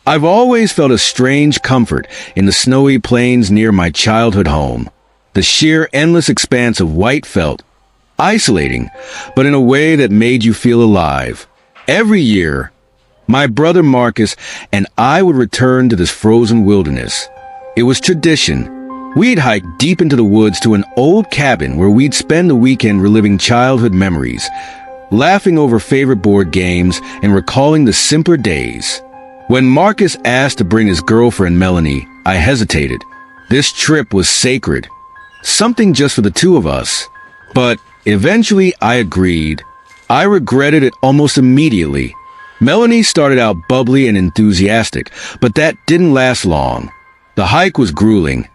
I've always felt a strange comfort in the snowy plains near my childhood home. The sheer endless expanse of white felt isolating, but in a way that made you feel alive. Every year, my brother Marcus and I would return to this frozen wilderness. It was tradition. We'd hike deep into the woods to an old cabin where we'd spend the weekend reliving childhood memories, laughing over favorite board games and recalling the simpler days. When Marcus asked to bring his girlfriend Melanie, I hesitated. This trip was sacred, something just for the two of us. But eventually I agreed. I regretted it almost immediately. Melanie started out bubbly and enthusiastic, but that didn't last long. The hike was grueling,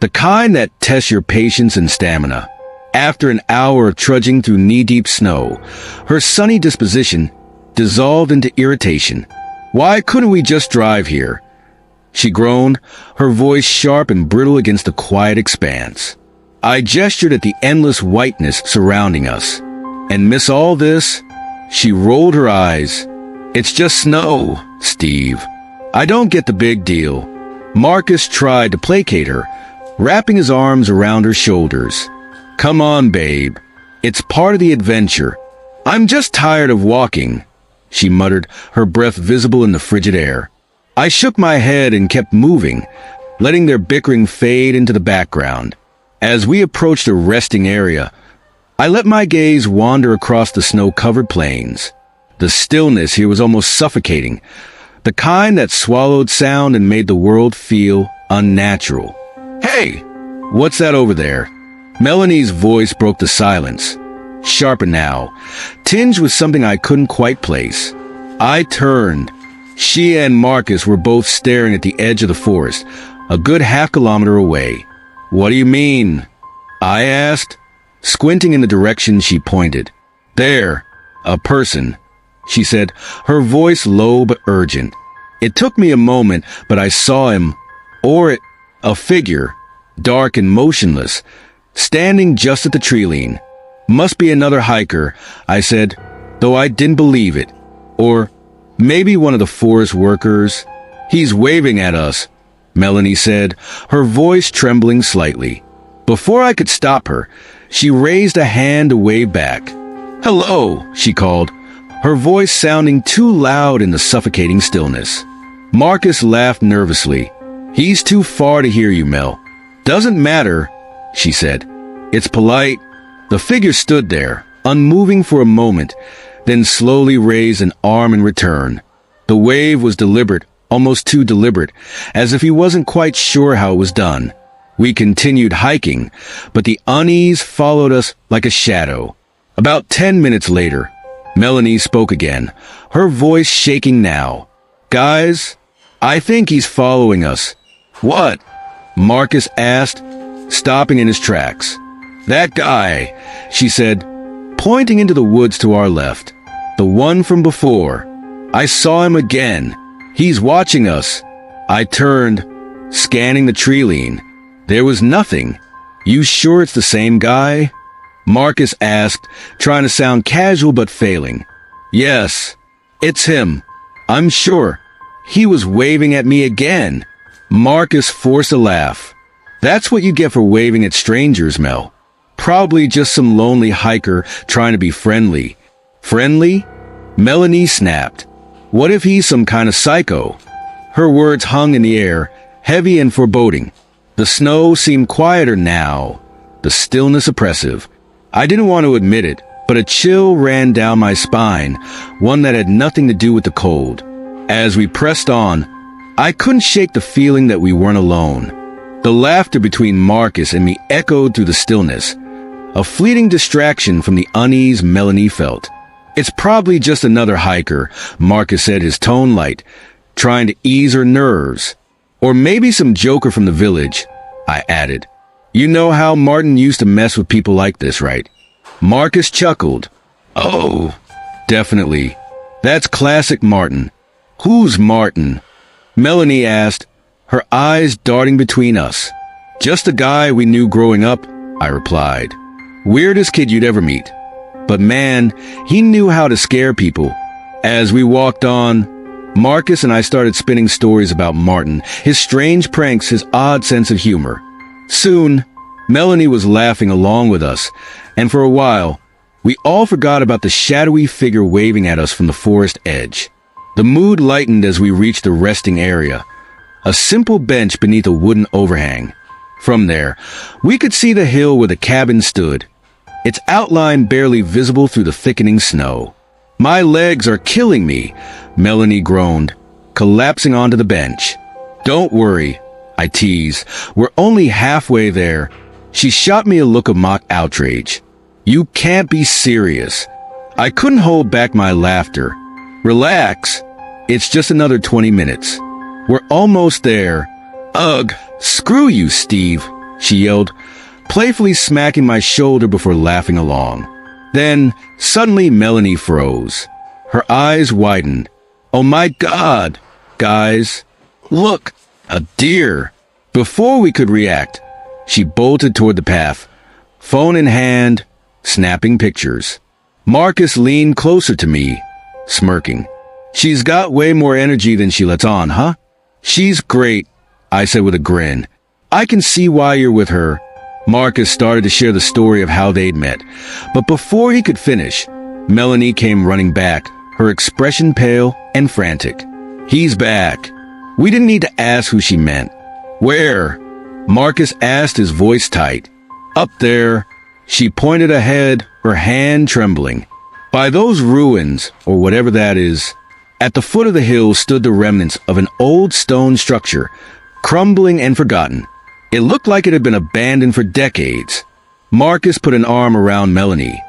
the kind that tests your patience and stamina. After an hour of trudging through knee-deep snow, her sunny disposition dissolved into irritation. Why couldn't we just drive here? She groaned, her voice sharp and brittle against the quiet expanse. I gestured at the endless whiteness surrounding us. And miss all this? She rolled her eyes. It's just snow, Steve. I don't get the big deal. Marcus tried to placate her, wrapping his arms around her shoulders. Come on, babe. It's part of the adventure. I'm just tired of walking, she muttered, her breath visible in the frigid air. I shook my head and kept moving, letting their bickering fade into the background. As we approached a resting area, I let my gaze wander across the snow-covered plains. The stillness here was almost suffocating, the kind that swallowed sound and made the world feel unnatural. Hey, what's that over there? Melanie's voice broke the silence, sharper now, tinged with something I couldn't quite place. I turned. She and Marcus were both staring at the edge of the forest, a good half-kilometer away. What do you mean? I asked, squinting in the direction she pointed. There, a person, she said, her voice low but urgent. It took me a moment, but I saw him, a figure, dark and motionless, standing just at the tree line. Must be another hiker, I said, though I didn't believe it. Or maybe one of the forest workers. He's waving at us, Melanie said, her voice trembling slightly. Before I could stop her, she raised a hand to wave back. Hello, she called, her voice sounding too loud in the suffocating stillness. Marcus laughed nervously. He's too far to hear you, Mel. Doesn't matter, she said. It's polite. The figure stood there, unmoving for a moment, then slowly raised an arm in return. The wave was deliberate, almost too deliberate, as if he wasn't quite sure how it was done. We continued hiking, but the unease followed us like a shadow. About 10 minutes later, Melanie spoke again, her voice shaking now. Guys, I think he's following us. What? Marcus asked, stopping in his tracks. That guy, she said, pointing into the woods to our left. The one from before. I saw him again. He's watching us. I turned, scanning the tree line. There was nothing. You sure it's the same guy? Marcus asked, trying to sound casual but failing. Yes, it's him. I'm sure. He was waving at me again. Marcus forced a laugh. That's what you get for waving at strangers, Mel. Probably just some lonely hiker trying to be friendly. Friendly? Melanie snapped. What if he's some kind of psycho? Her words hung in the air, heavy and foreboding. The snow seemed quieter now, the stillness oppressive. I didn't want to admit it, but a chill ran down my spine, one that had nothing to do with the cold. As we pressed on, I couldn't shake the feeling that we weren't alone. The laughter between Marcus and me echoed through the stillness, a fleeting distraction from the unease Melanie felt. It's probably just another hiker, Marcus said, his tone light, trying to ease her nerves. Or maybe some joker from the village, I added. You know how Martin used to mess with people like this, right? Marcus chuckled. Oh, definitely. That's classic Martin. Who's Martin? Melanie asked, her eyes darting between us. Just a guy we knew growing up, I replied. Weirdest kid you'd ever meet. But man, he knew how to scare people. As we walked on, Marcus and I started spinning stories about Martin, his strange pranks, his odd sense of humor. Soon, Melanie was laughing along with us, and for a while, we all forgot about the shadowy figure waving at us from the forest edge. The mood lightened as we reached the resting area, a simple bench beneath a wooden overhang. From there, we could see the hill where the cabin stood, its outline barely visible through the thickening snow. "My legs are killing me," Melanie groaned, collapsing onto the bench. "Don't worry," I teased. "We're only halfway there." She shot me a look of mock outrage. "You can't be serious." I couldn't hold back my laughter. "Relax. It's just another 20 minutes. We're almost there." "Ugh, screw you, Steve," she yelled, playfully smacking my shoulder before laughing along. Then, suddenly Melanie froze. Her eyes widened. "Oh my God, guys, look, a deer." Before we could react, she bolted toward the path, phone in hand, snapping pictures. Marcus leaned closer to me, smirking. "She's got way more energy than she lets on, huh?" "She's great," I said with a grin. "I can see why you're with her." Marcus started to share the story of how they'd met, but before he could finish, Melanie came running back, her expression pale and frantic. "He's back." We didn't need to ask who she meant. "Where?" Marcus asked, his voice tight. "Up there." She pointed ahead, her hand trembling. "By those ruins, or whatever that is." At the foot of the hill stood the remnants of an old stone structure, crumbling and forgotten. It looked like it had been abandoned for decades. Marcus put an arm around Melanie,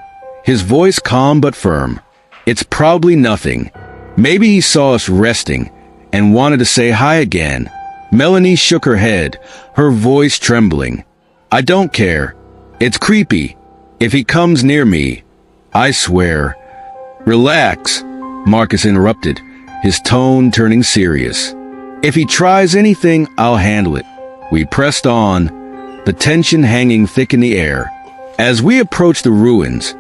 his voice calm but firm. "It's probably nothing. Maybe he saw us resting and wanted to say hi again." Melanie shook her head, her voice trembling. "I don't care. It's creepy. If he comes near me, I swear." "Relax," Marcus interrupted, his tone turning serious. "If he tries anything, I'll handle it." We pressed on, the tension hanging thick in the air. As we approached the ruins,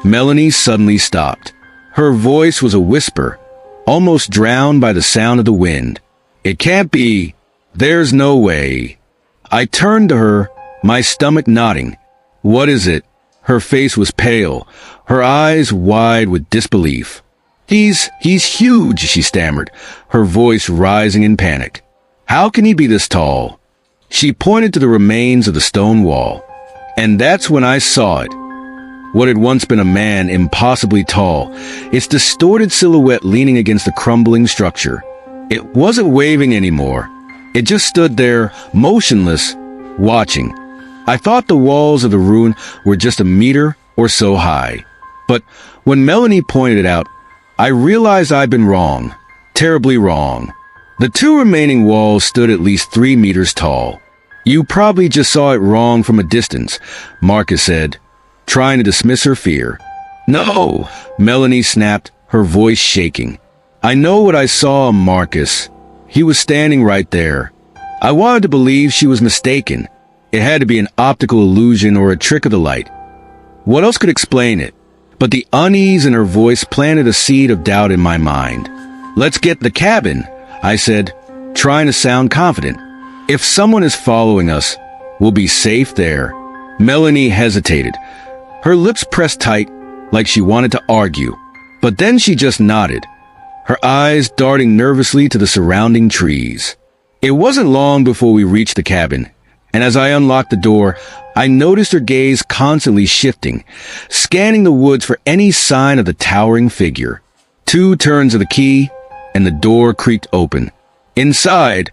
Melanie suddenly stopped. Her voice was a whisper, almost drowned by the sound of the wind. "It can't be. There's no way." I turned to her, my stomach knotting. "What is it?" Her face was pale, her eyes wide with disbelief. He's huge," she stammered, her voice rising in panic. "How can he be this tall?" She pointed to the remains of the stone wall. And that's when I saw it. What had once been a man impossibly tall, its distorted silhouette leaning against the crumbling structure. It wasn't waving anymore. It just stood there, motionless, watching. I thought the walls of the ruin were just a meter or so high. But when Melanie pointed it out, I realized I'd been wrong. Terribly wrong. The two remaining walls stood at least 3 meters tall. "You probably just saw it wrong from a distance," Marcus said, trying to dismiss her fear. "No," Melanie snapped, her voice shaking. "I know what I saw, Marcus. He was standing right there." I wanted to believe she was mistaken. It had to be an optical illusion or a trick of the light. What else could explain it? But the unease in her voice planted a seed of doubt in my mind. "Let's get the cabin," I said, trying to sound confident. "If someone is following us, we'll be safe there." Melanie hesitated, her lips pressed tight like she wanted to argue. But then she just nodded, her eyes darting nervously to the surrounding trees. It wasn't long before we reached the cabin, and as I unlocked the door, I noticed her gaze constantly shifting, scanning the woods for any sign of the towering figure. 2 turns of the key, and the door creaked open. Inside,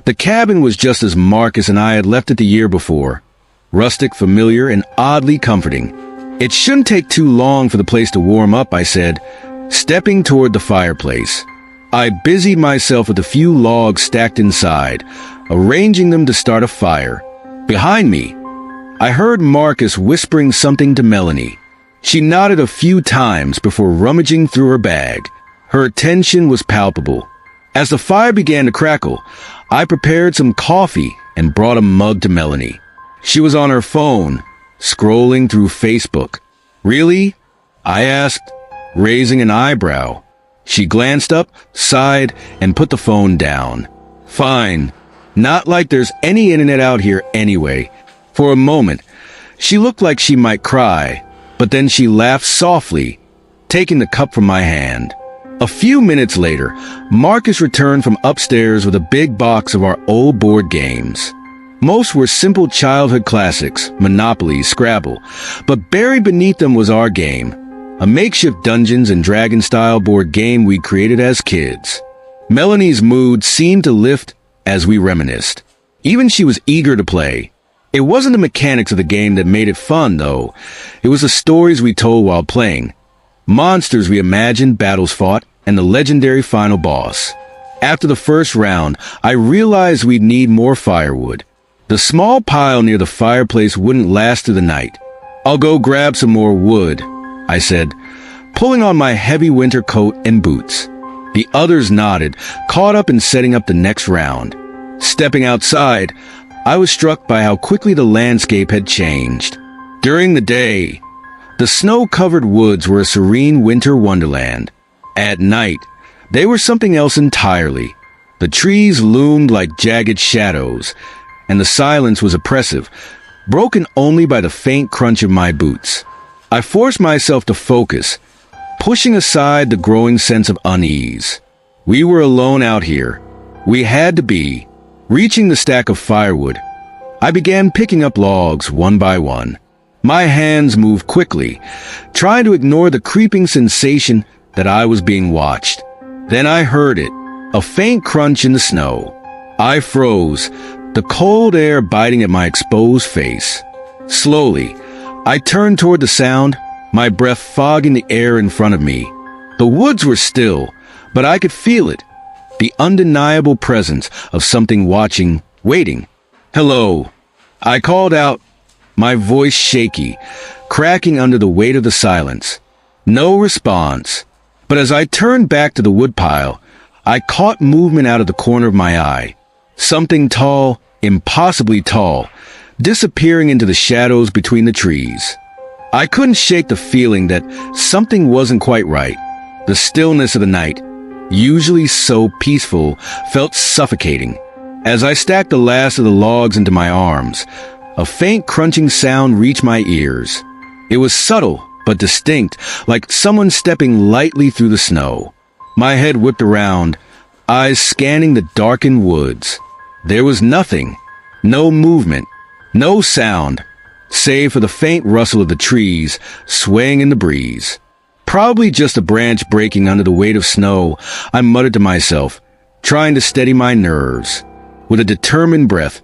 the cabin was just as Marcus and I had left it the year before. Rustic, familiar, and oddly comforting. "It shouldn't take too long for the place to warm up," I said, stepping toward the fireplace. I busied myself with a few logs stacked inside, arranging them to start a fire. Behind me, I heard Marcus whispering something to Melanie. She nodded a few times before rummaging through her bag. Her attention was palpable. As the fire began to crackle, I prepared some coffee and brought a mug to Melanie. She was on her phone, scrolling through Facebook. "Really?" I asked, raising an eyebrow. She glanced up, sighed, and put the phone down. Fine. Not like there's any internet out here anyway. For a moment, she looked like she might cry, but then she laughed softly, taking the cup from my hand. A few minutes later, Marcus returned from upstairs with a big box of our old board games. Most were simple childhood classics, Monopoly, Scrabble, but buried beneath them was our game, a makeshift Dungeons and Dragons style board game we created as kids. Melanie's mood seemed to lift as we reminisced. Even she was eager to play. It wasn't the mechanics of the game that made it fun, though. It was the stories we told while playing. Monsters we imagined, battles fought, and the legendary final boss. After the first round, I realized we'd need more firewood. The small pile near the fireplace wouldn't last through the night. I'll go grab some more wood, I said, pulling on my heavy winter coat and boots. The others nodded, caught up in setting up the next round. Stepping outside, I was struck by how quickly the landscape had changed. During the day, the snow-covered woods were a serene winter wonderland. At night, they were something else entirely. The trees loomed like jagged shadows, and the silence was oppressive, broken only by the faint crunch of my boots. I forced myself to focus, pushing aside the growing sense of unease. We were alone out here. We had to be. Reaching the stack of firewood, I began picking up logs one by one. My hands moved quickly, trying to ignore the creeping sensation that I was being watched. Then I heard it, a faint crunch in the snow. I froze, the cold air biting at my exposed face. Slowly, I turned toward the sound, my breath fogging the air in front of me. The woods were still, but I could feel it, the undeniable presence of something watching, waiting. "Hello," I called out, my voice shaky, cracking under the weight of the silence. No response. But as I turned back to the woodpile, I caught movement out of the corner of my eye. Something tall, impossibly tall, disappearing into the shadows between the trees. I couldn't shake the feeling that something wasn't quite right. The stillness of the night, usually so peaceful, felt suffocating. As I stacked the last of the logs into my arms, a faint crunching sound reached my ears. It was subtle, but distinct, like someone stepping lightly through the snow. My head whipped around, eyes scanning the darkened woods. There was nothing, no movement, no sound, save for the faint rustle of the trees swaying in the breeze. Probably just a branch breaking under the weight of snow, I muttered to myself, trying to steady my nerves. With a determined breath,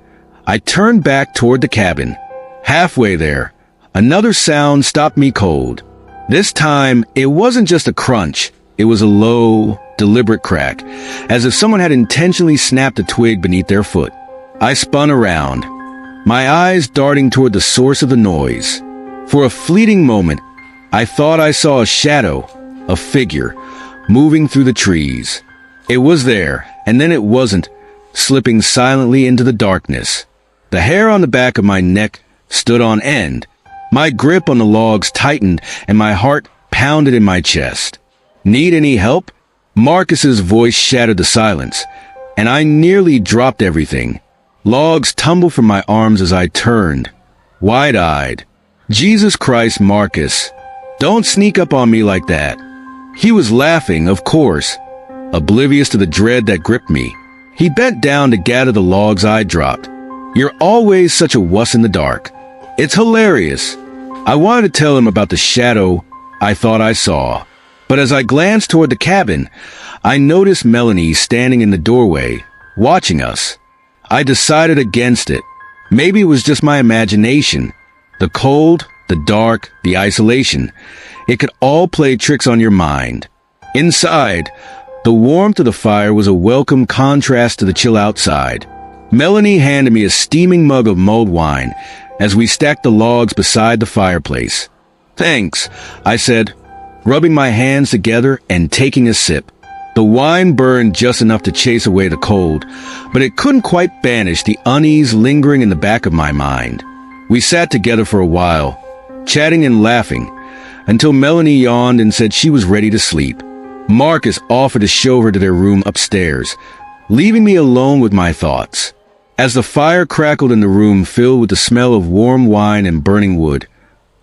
I turned back toward the cabin. Halfway there, another sound stopped me cold. This time, it wasn't just a crunch. It was a low, deliberate crack, as if someone had intentionally snapped a twig beneath their foot. I spun around, my eyes darting toward the source of the noise. For a fleeting moment, I thought I saw a shadow, a figure, moving through the trees. It was there, and then it wasn't, slipping silently into the darkness. The hair on the back of my neck stood on end. My grip on the logs tightened, and my heart pounded in my chest. "Need any help?" Marcus's voice shattered the silence, and I nearly dropped everything. Logs tumbled from my arms as I turned, wide-eyed. "Jesus Christ, Marcus, don't sneak up on me like that." He was laughing, of course, oblivious to the dread that gripped me. He bent down to gather the logs I dropped. "You're always such a wuss in the dark. It's hilarious." I wanted to tell him about the shadow I thought I saw, but as I glanced toward the cabin, I noticed Melanie standing in the doorway, watching us. I decided against it. Maybe it was just my imagination. The cold, the dark, the isolation. It could all play tricks on your mind. Inside, the warmth of the fire was a welcome contrast to the chill outside. Melanie handed me a steaming mug of mulled wine as we stacked the logs beside the fireplace. "Thanks," I said, rubbing my hands together and taking a sip. The wine burned just enough to chase away the cold, but it couldn't quite banish the unease lingering in the back of my mind. We sat together for a while, chatting and laughing, until Melanie yawned and said she was ready to sleep. Marcus offered to show her to their room upstairs, leaving me alone with my thoughts. As the fire crackled in the room filled with the smell of warm wine and burning wood,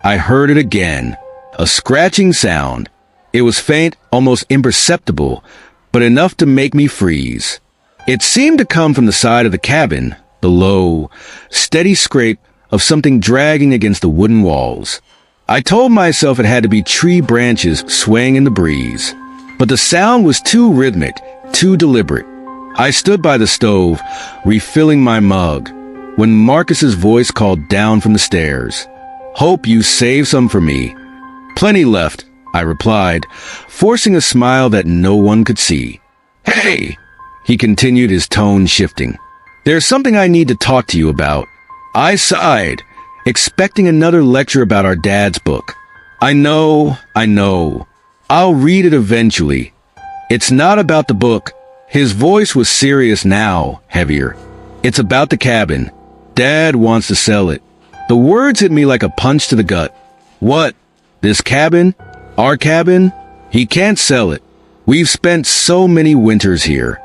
I heard it again, a scratching sound. It was faint, almost imperceptible, but enough to make me freeze. It seemed to come from the side of the cabin, the low, steady scrape of something dragging against the wooden walls. I told myself it had to be tree branches swaying in the breeze, but the sound was too rhythmic, too deliberate. I stood by the stove, refilling my mug, when Marcus's voice called down from the stairs. "Hope you save some for me." "Plenty left," I replied, forcing a smile that no one could see. "Hey," he continued, his tone shifting. "There's something I need to talk to you about." I sighed, expecting another lecture about our dad's book. I know. I'll read it eventually. It's not about the book." His voice was serious now, heavier. "It's about the cabin. Dad wants to sell it." The words hit me like a punch to the gut. "What? This cabin? Our cabin? He can't sell it. We've spent so many winters here."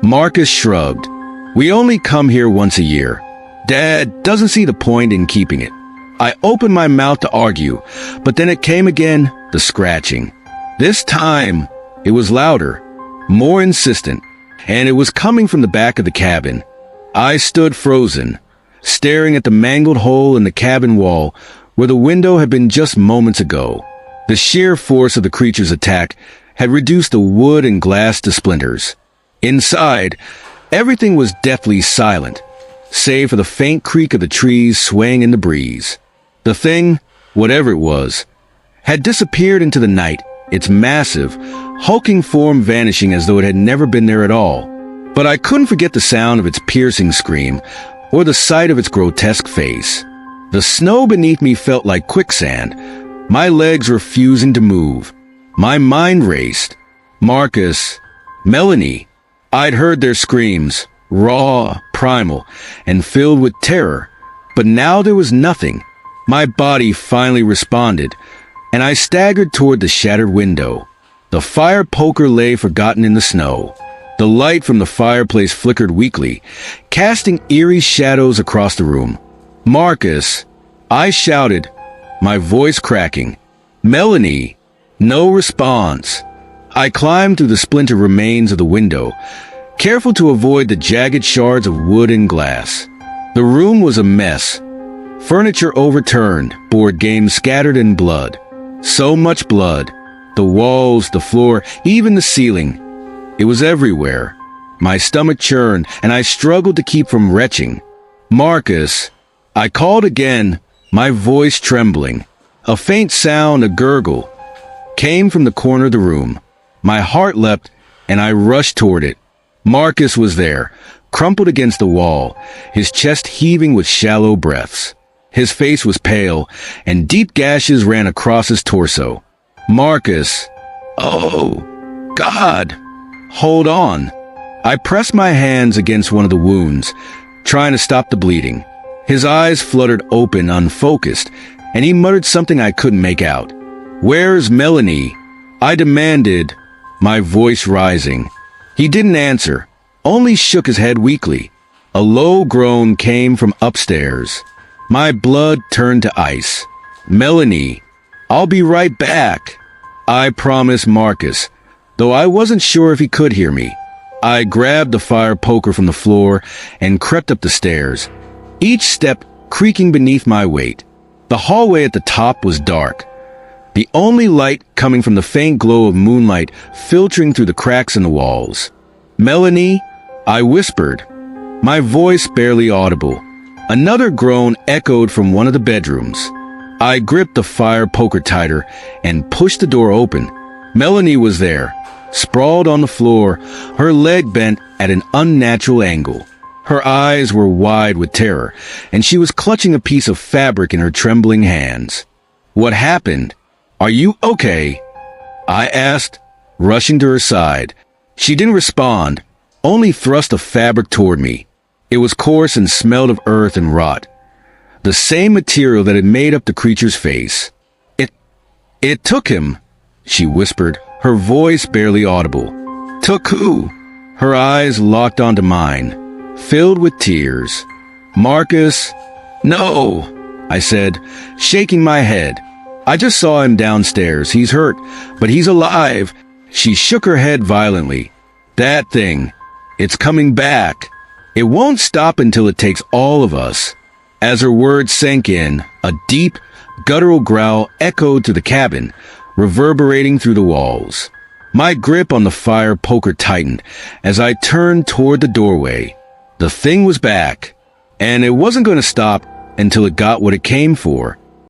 Marcus shrugged. "We only come here once a year. Dad doesn't see the point in keeping it." I opened my mouth to argue, but then it came again, the scratching. This time, it was louder, more insistent, and it was coming from the back of the cabin. I stood frozen, staring at the mangled hole in the cabin wall where the window had been just moments ago. The sheer force of the creature's attack had reduced the wood and glass to splinters. Inside, everything was deathly silent, save for the faint creak of the trees swaying in the breeze. The thing, whatever it was, had disappeared into the night, its massive, hulking form vanishing as though it had never been there at all. But I couldn't forget the sound of its piercing scream, or the sight of its grotesque face. The snow beneath me felt like quicksand, my legs refusing to move. My mind raced. Marcus, Melanie. I'd heard their screams, raw, primal, and filled with terror, but now there was nothing. My body finally responded, and I staggered toward the shattered window. The fire poker lay forgotten in the snow. The light from the fireplace flickered weakly, casting eerie shadows across the room. "Marcus," I shouted, my voice cracking. "Melanie." No response. I climbed through the splintered remains of the window, careful to avoid the jagged shards of wood and glass. The room was a mess. Furniture overturned, board games scattered in blood. So much blood. The walls, the floor, even the ceiling. It was everywhere. My stomach churned, and I struggled to keep from retching. "Marcus." I called again, my voice trembling. A faint sound, a gurgle, came from the corner of the room. My heart leapt, and I rushed toward it. Marcus was there, crumpled against the wall, his chest heaving with shallow breaths. His face was pale, and deep gashes ran across his torso. "Marcus." "Oh, God." "Hold on." I pressed my hands against one of the wounds, trying to stop the bleeding. His eyes fluttered open, unfocused, and he muttered something I couldn't make out. "Where's Melanie?" I demanded, my voice rising. He didn't answer, only shook his head weakly. A low groan came from upstairs. My blood turned to ice. "Melanie, I'll be right back," I promised Marcus, though I wasn't sure if he could hear me. I grabbed the fire poker from the floor and crept up the stairs, each step creaking beneath my weight. The hallway at the top was dark, the only light coming from the faint glow of moonlight filtering through the cracks in the walls. "Melanie," I whispered, my voice barely audible. Another groan echoed from one of the bedrooms. I gripped the fire poker tighter and pushed the door open. Melanie was there, sprawled on the floor, her leg bent at an unnatural angle. Her eyes were wide with terror, and she was clutching a piece of fabric in her trembling hands. "What happened? Are you okay?" I asked, rushing to her side. She didn't respond, only thrust the fabric toward me. It was coarse and smelled of earth and rot, the same material that had made up the creature's face. It took him," she whispered, her voice barely audible. Took who? Her eyes locked onto mine, filled with tears. Marcus? No, I said, shaking my head. I just saw him downstairs. He's hurt, but he's alive. She shook her head violently. That thing, it's coming back. It won't stop until it takes all of us. As her words sank in, a deep, guttural growl echoed to the cabin, reverberating through the walls. My grip on the fire poker tightened as I turned toward the doorway. The thing was back, and it wasn't going to stop until it got what it came for.